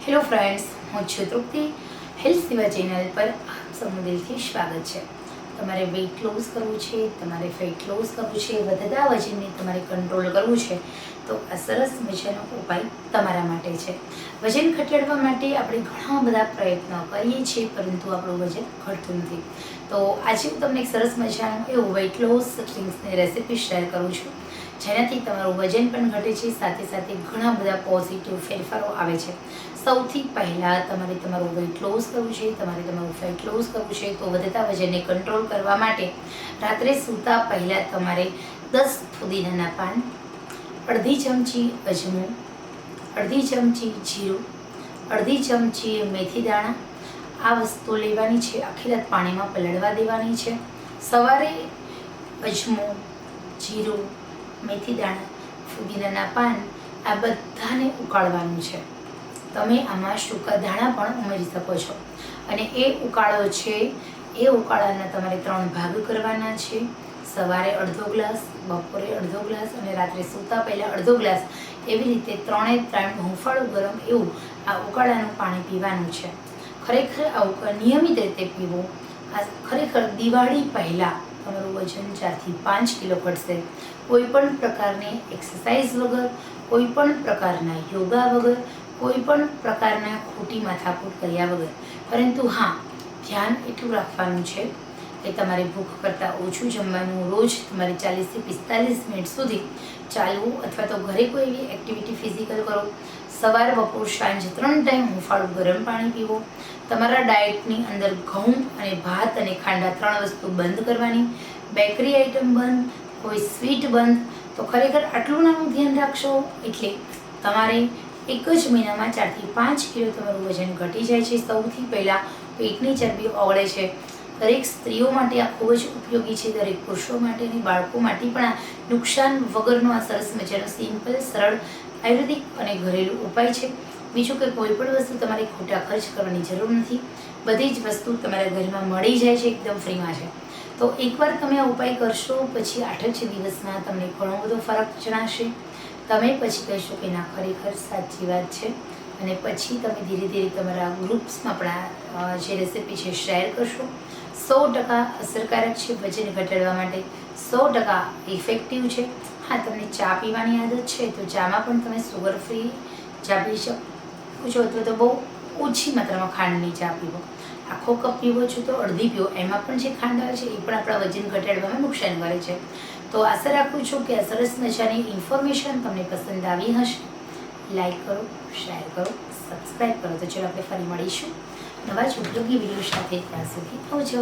Hello friends, હું છું તૃપ્તિ. Health સેવા ચેનલ પર આપ સૌનું દિલથી સ્વાગત છે. તમારે વેઇટ લોસ કરવું છે, તમારે ફેટ લોસ કરવું છે, વધતા વજનને તમારે કંટ્રોલ કરવું છે, તો આ સરસ મજાનો ઉપાય તમારા માટે છે. વજન ઘટાડવા માટે આપણે ઘણા બધા પ્રયત્નો કરીએ છીએ, પરંતુ આપણું વજન ઘટતું નથી. તો આજે હું તમને એક સરસ મજાનું એવું વેઇટ લોસ ડ્રિંક્સની રેસિપી શેર કરું છું, જેનાથી તમારું વજન પણ ઘટે છે, સાથે સાથે ઘણા બધા પોઝિટિવ ફેરફારો આવે છે. સૌથી પહેલાં તમારે તમારું વેઇટ લોસ કરવું છે, તમારે તમારું ફેટ લોસ કરવું છે, તો વધતા વજનને કંટ્રોલ કરવા માટે રાત્રે સૂતા પહેલાં તમારે 10 ફુદીનાના પાન, અડધી ચમચી અજમો, અડધી ચમચી જીરું, અડધી ચમચી મેથી દાણા, આ વસ્તુ લેવાની છે. આખી રાત પાણીમાં પલળવા દેવાની છે. સવારે અજમો, જીરું, મેથી દાણા, ફુદીનાના પાન આ બધાને ઉકાળવાનું છે. તમે આમાં સૂકા ધાણા પણ ઉમેરી શકો છો. અને એ ઉકાળો છે, એ ઉકાળાના તમારે 3 ભાગ કરવાના છે. સવારે અડધો ગ્લાસ, બપોરે અડધો ગ્લાસ અને રાત્રે સૂતા પહેલાં અડધો ગ્લાસ. એવી રીતે 3 હૂંફાળું ગરમ એવું આ ઉકાળાનું પાણી પીવાનું છે. ખરેખર આ નિયમિત રીતે પીવું. આ ખરેખર દિવાળી પહેલાં તમારું વજન 4 થી 5 કિલો ઘટશે. કોઈ પણ પ્રકારની એક્સરસાઇઝ વગર, કોઈ પણ પ્રકારના યોગા વગર, કોઈ પણ પ્રકારના ખોટી માથાકૂટ કર્યા વગર. પરંતુ હા, ધ્યાન એટલું રાખવાનું છે કે તમારે ભૂખ કરતાં ઓછું જમવાનું. રોજ તમારે 40 થી 45 મિનિટ સુધી ચાલવું, અથવા તો ઘરે કોઈ એવી એક્ટિવિટી ફિઝિકલ કરો. સવાર, બપોર, સાંજ 3 ટાઈમ હૂંફાળું ગરમ પાણી પીવો. તમારા ડાયટની અંદર ઘઉં અને ભાત અને ખાંડ 3 વસ્તુ બંધ કરવાની. બેકરી આઇટમ બંધ, કોઈ સ્વીટ બંધ. તો ખરેખર આટલું નાનું ધ્યાન રાખશો એટલે તમારે એક જ મહિનામાં 4 થી 5 કિલો તમારું વજન ઘટી જાય છે. સૌથી પહેલાં પેટની ચરબી ઓગળે છે. દરેક સ્ત્રીઓ માટે આ ખૂબ જ ઉપયોગી છે, દરેક પુરુષો માટે અને બાળકો માટે પણ આ નુકસાન વગરનો આ સરસ મજાનો સિમ્પલ, સરળ, આયુર્વેદિક અને ઘરેલું ઉપાય છે. બીજું કે કોઈ પણ વસ્તુ તમારે ખોટા ખર્ચ કરવાની જરૂર નથી. બધી જ વસ્તુ તમારા ઘરમાં મળી જાય છે, એકદમ ફ્રીમાં છે. તો એકવાર તમે આ ઉપાય કરશો, પછી 8 જ દિવસમાં તમને ઘણો બધો ફરક જણાશે. તમે પછી કહેશો કે ના, ખરેખર સાચી વાત છે. અને પછી તમે ધીરે ધીરે તમારા ગ્રુપ્સમાં પણ આ જે રેસિપી છે શેર કરશો. 100% અસરકારક છે વજન ઘટાડવા માટે, 100% ઇફેક્ટિવ છે. હા, તમને ચા પીવાની આદત છે તો ચામાં પણ તમે સુગર ફ્રી ચા પી શકો છો, અથવા તો બહુ ઓછી માત્રામાં ખાંડની ચા પીવો. આખો કપ પીવો છો તો અડધી પીવો. એમાં પણ જે ખાંડ આવે છે એ પણ આપણા વજન ઘટાડવામાં નુકસાન કરે છે. તો આશા રાખું છું કે આ સરસ મજાની ઇન્ફોર્મેશન તમને પસંદ આવી હશે. લાઈક કરો, શેર કરો, સબસ્ક્રાઈબ કરો. તો ચલો આપણે ફરી મળીશું નવા જ ઉપયોગી વિડીયો સાથે. ત્યાં સુધી આવજો.